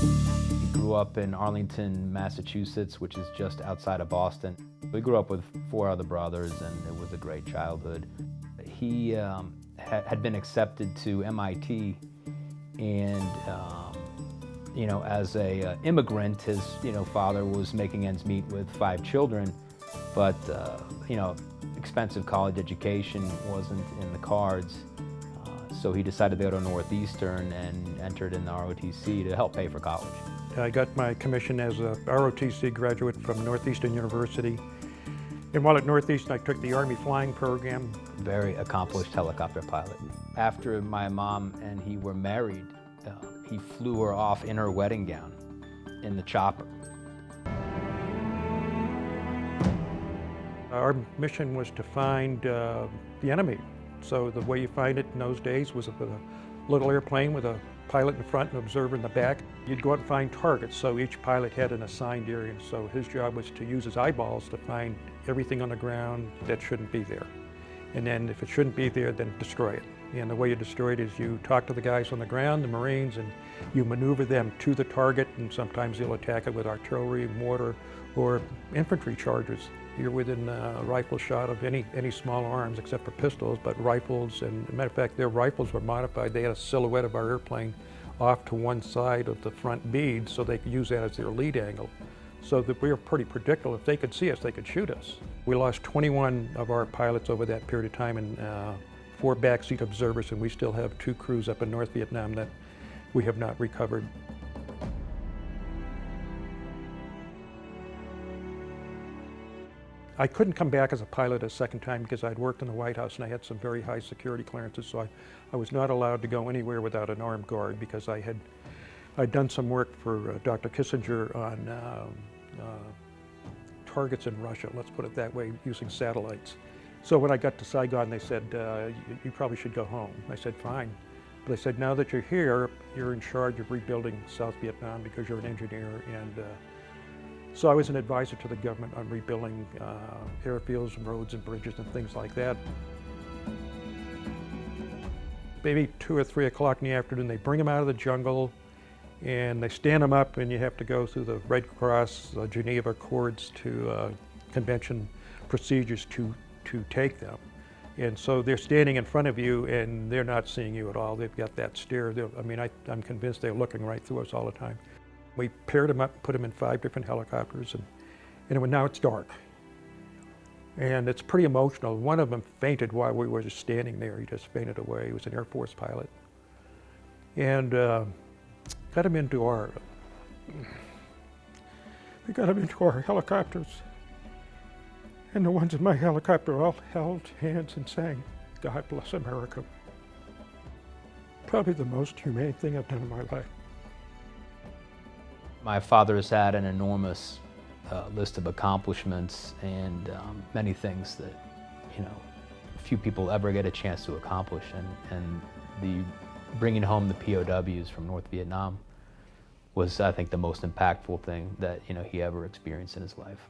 He grew up in Arlington, Massachusetts, which is just outside of Boston. We grew up with 4 other brothers, and it was a great childhood. He had been accepted to MIT, and as a immigrant, his father was making ends meet with 5 children, but expensive college education wasn't in the cards. So he decided to go to Northeastern and entered in the ROTC to help pay for college. I got my commission as a ROTC graduate from Northeastern University. And while at Northeastern, I took the Army flying program. Very accomplished helicopter pilot. After my mom and he were married, he flew her off in her wedding gown in the chopper. Our mission was to find the enemy. So the way you find it in those days was with a little airplane with a pilot in front and an observer in the back. You'd go out and find targets, so each pilot had an assigned area. So his job was to use his eyeballs to find everything on the ground that shouldn't be there. And then if it shouldn't be there, then destroy it. And the way you destroy it is you talk to the guys on the ground, the Marines, and you maneuver them to the target, and sometimes they'll attack it with artillery, mortar, or infantry charges. You're within rifle shot of any small arms except for pistols, but rifles, and as a matter of fact, their rifles were modified. They had a silhouette of our airplane off to one side of the front bead so they could use that as their lead angle. So that we were pretty predictable. If they could see us, they could shoot us. We lost 21 of our pilots over that period of time, and 4 backseat observers, and we still have 2 crews up in North Vietnam that we have not recovered. I couldn't come back as a pilot a second time because I'd worked in the White House and I had some very high security clearances, so I was not allowed to go anywhere without an armed guard because I'd done some work for Dr. Kissinger on targets in Russia, let's put it that way, using satellites. So when I got to Saigon, they said, you probably should go home. I said, fine. But they said, now that you're here, you're in charge of rebuilding South Vietnam because you're an engineer. And so I was an advisor to the government on rebuilding airfields and roads and bridges and things like that. Maybe 2 or 3 o'clock in the afternoon, they bring them out of the jungle and they stand them up, and you have to go through the Red Cross, Geneva Accords to convention procedures to take them. And so they're standing in front of you and they're not seeing you at all. They've got that stare. I'm convinced they're looking right through us all the time. We paired them up, put them in 5 different helicopters, and now it's dark. And it's pretty emotional. One of them fainted while we were just standing there. He just fainted away. He was an Air Force pilot. And got him into our helicopters. And the ones in my helicopter all held hands and sang, "God Bless America." Probably the most humane thing I've done in my life. My father has had an enormous list of accomplishments and many things that few people ever get a chance to accomplish. And the bringing home the POWs from North Vietnam was, I think, the most impactful thing that he ever experienced in his life.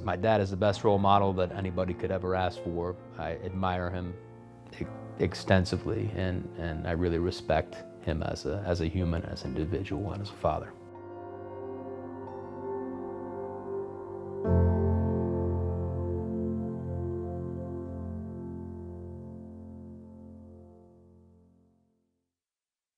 My dad is the best role model that anybody could ever ask for. I admire him extensively, and I really respect him as a human, as an individual, and as a father.